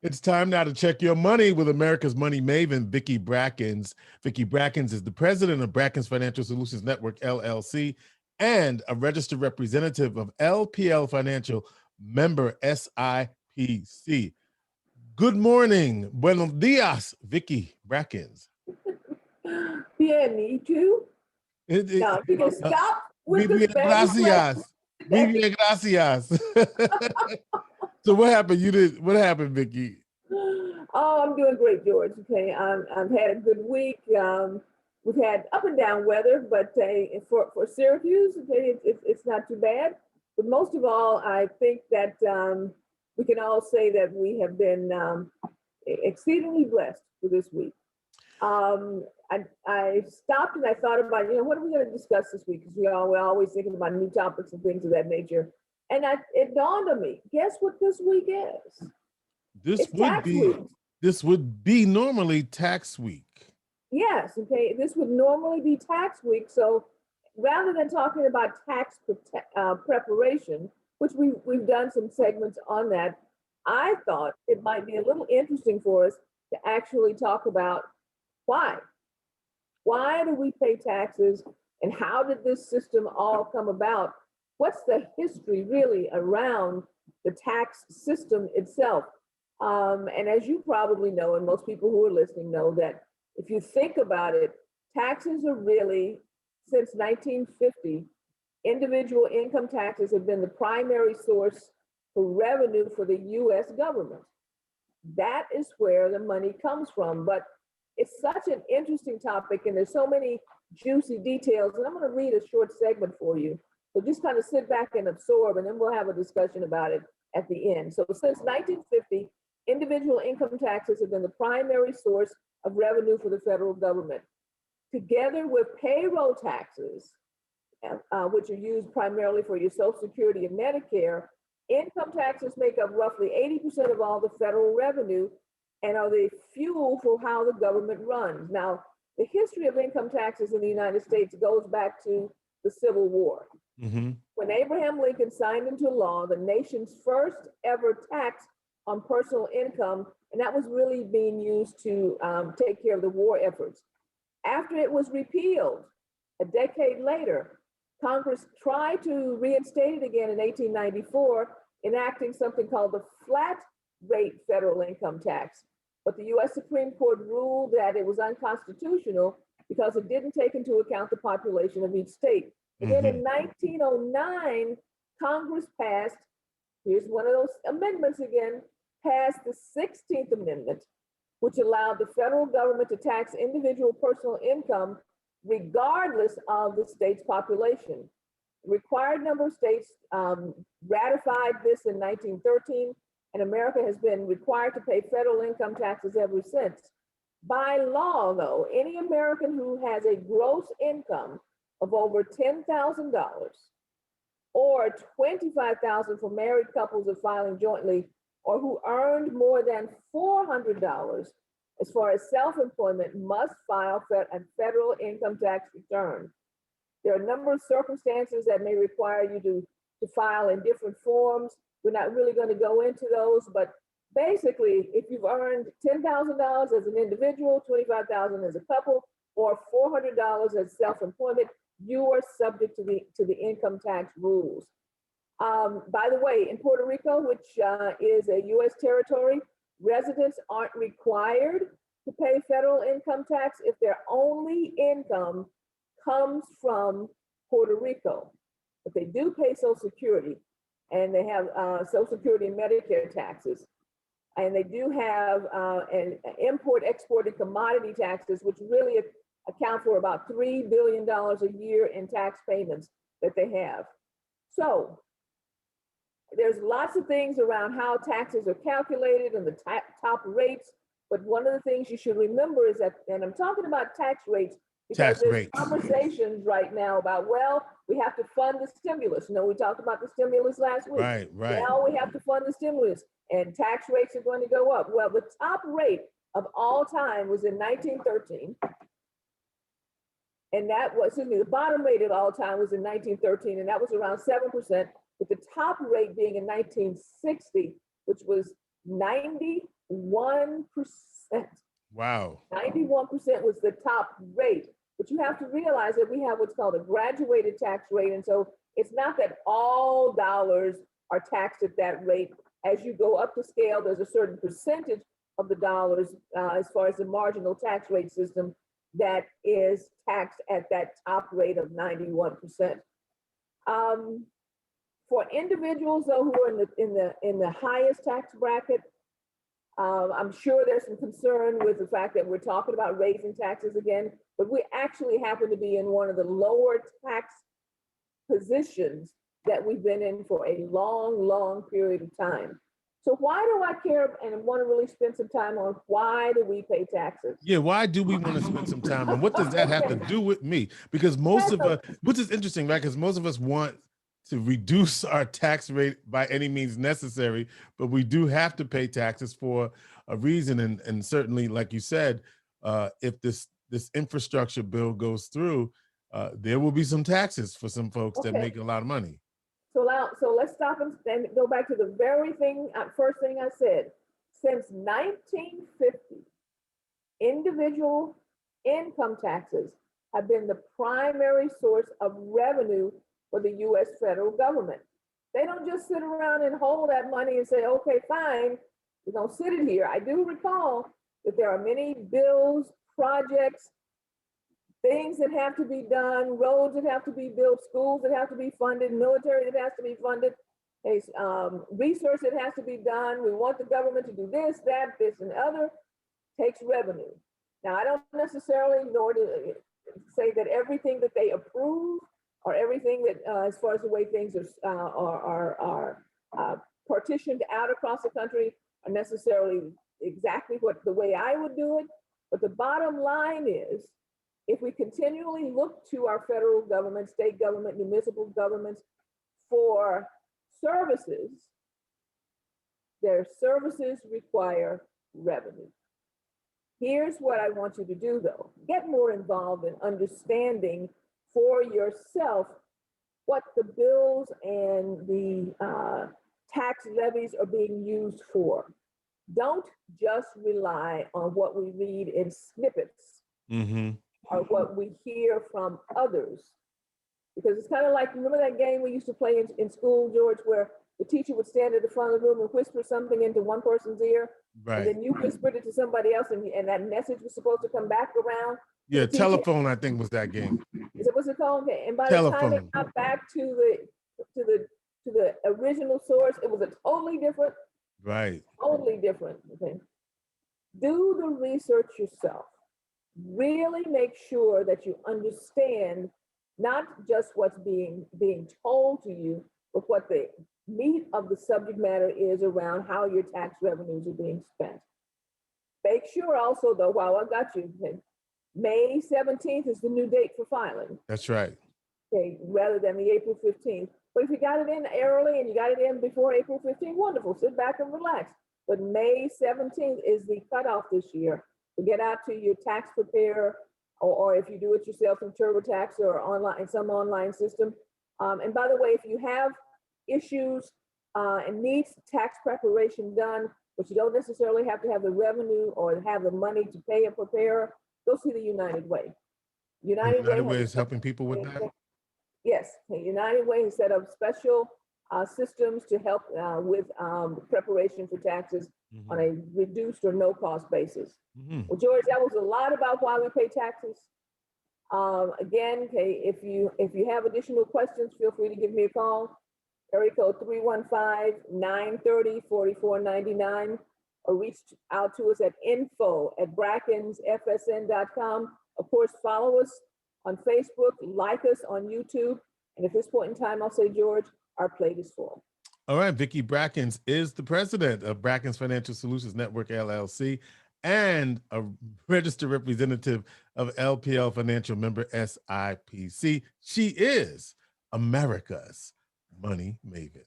It's time now to check your money with America's Money Maven, Vicki Brackens. Vicki Brackens is the president of Brackens Financial Solutions Network, LLC, and a registered representative of LPL Financial, member SIPC. Good morning. Buenos dias, Vicki Brackens. Bien, you? Now, you can stop with the gracias. Muy bien, gracias. So what happened? What happened, Vicki? Oh, I'm doing great, George. Okay, I've had a good week. We've had up and down weather, but for Syracuse, okay, it's not too bad. But most of all, I think that we can all say that we have been exceedingly blessed for this week. I stopped and I thought about, what are we going to discuss this week? Because we're always thinking about new topics and things of that nature. And it dawned on me, guess what this week is? This would be normally tax week. Yes, okay, this would normally be tax week. So rather than talking about tax preparation, which we've done some segments on that, I thought it might be a little interesting for us to actually talk about why. Why do we pay taxes, and how did this system all come about? What's the history really around the tax system itself? And as you probably know, and most people who are listening know, that if you think about it, taxes are really, since 1950, individual income taxes have been the primary source for revenue for the US government. That is where the money comes from. But it's such an interesting topic, and there's so many juicy details. And I'm going to read a short segment for you. So just kind of sit back and absorb, and then we'll have a discussion about it at the end. So since 1950, individual income taxes have been the primary source of revenue for the federal government. Together with payroll taxes, which are used primarily for your Social Security and Medicare, income taxes make up roughly 80% of all the federal revenue and are the fuel for how the government runs. Now, the history of income taxes in the United States goes back to the Civil War. Mm-hmm. When Abraham Lincoln signed into law the nation's first ever tax on personal income, and that was really being used to take care of the war efforts. After it was repealed, a decade later, Congress tried to reinstate it again in 1894, enacting something called the flat rate federal income tax. But the US Supreme Court ruled that it was unconstitutional because it didn't take into account the population of each state. And then in 1909, Congress passed, here's one of those amendments again, passed the 16th Amendment, which allowed the federal government to tax individual personal income regardless of the state's population. The required number of states ratified this in 1913, and America has been required to pay federal income taxes ever since. By law, though, any American who has a gross income of over $10,000 or $25,000 for married couples of filing jointly, or who earned more than $400 as far as self-employment, must file a federal income tax return. There are a number of circumstances that may require you to file in different forms. We're not really going to go into those, but basically, if you've earned $10,000 as an individual, $25,000 as a couple, or $400 as self-employment, you are subject to the income tax rules. By the way, in Puerto Rico, which is a U.S. territory, residents aren't required to pay federal income tax if their only income comes from Puerto Rico. But they do pay Social Security, and they have Social Security and Medicare taxes. And they do have an import-export and commodity taxes, which really account for about $3 billion a year in tax payments that they have. So there's lots of things around how taxes are calculated and the top rates, but one of the things you should remember is that, and I'm talking about tax rates, because there's conversations right now about, well, we have to fund the stimulus. We talked about the stimulus last week. Right. Now we have to fund the stimulus, and tax rates are going to go up. Well, the top rate of all time was in 1913. And that was, the bottom rate of all time was in 1913, and that was around 7%, with the top rate being in 1960, which was 91%. Wow. 91% was the top rate. But you have to realize that we have what's called a graduated tax rate. And so it's not that all dollars are taxed at that rate. As you go up the scale, there's a certain percentage of the dollars as far as the marginal tax rate system that is taxed at that top rate of 91%. For individuals though who are in the highest tax bracket, I'm sure there's some concern with the fact that we're talking about raising taxes again, but we actually happen to be in one of the lower tax positions that we've been in for a long, long period of time. So why do I care and want to really spend some time on why do we pay taxes? Yeah, why do we want to spend some time, and what does that have to do with me? Because most of us, which is interesting, right? Because most of us want to reduce our tax rate by any means necessary, but we do have to pay taxes for a reason. And certainly, like you said, if this infrastructure bill goes through, there will be some taxes for some folks that make a lot of money. So let's stop and go back to the very thing, first thing I said. Since 1950, individual income taxes have been the primary source of revenue for the U.S. federal government. They don't just sit around and hold that money and say, okay, fine, we're gonna sit it here. I do recall that there are many bills, projects, things that have to be done, roads that have to be built, schools that have to be funded, military that has to be funded, research that has to be done. We want the government to do this, that, this, and other. Takes revenue. Now, I don't necessarily nor to say that everything that they approve or everything that, as far as the way things are partitioned out across the country, are necessarily exactly the way I would do it. But the bottom line is, if we continually look to our federal government, state government, municipal governments for services, their services require revenue. Here's what I want you to do though. Get more involved in understanding for yourself what the bills and the tax levies are being used for. Don't just rely on what we read in snippets. Or what we hear from others. Because it's kind of like, remember that game we used to play in school, George, where the teacher would stand at the front of the room and whisper something into one person's ear, right, and then you whispered it to somebody else, and that message was supposed to come back around. Yeah, telephone, I think was that game. What's it called? Okay. And by the time it got back to the original source, it was a totally different, totally different thing. Do the research yourself. Really make sure that you understand not just what's being told to you, but what the meat of the subject matter is around how your tax revenues are being spent. Make sure also, though, while I got you, May 17th is the new date for filing. That's right. Okay, rather than the April 15th. But if you got it in early and you got it in before April 15th, wonderful. Sit back and relax. But May 17th is the cutoff this year. To get out to your tax preparer, or if you do it yourself in TurboTax or online in some online system. And by the way, if you have issues and need tax preparation done, but you don't necessarily have to have the revenue or have the money to pay a preparer, go see the United Way. United Way is helping people with that? Yes, United Way has set up special systems to help with preparation for taxes on a reduced or no cost basis. Well, George, that was a lot about why we pay taxes. Again, if you have additional questions, feel free to give me a call. Area code 315-930-4499, or reach out to us at info@brackensfsn.com. Of course, follow us on Facebook, like us on YouTube. And at this point in time, I'll say, George, our plate is full. All right, Vicki Brackens is the president of Brackens Financial Solutions Network, LLC, and a registered representative of LPL Financial member SIPC. She is America's Money Maven.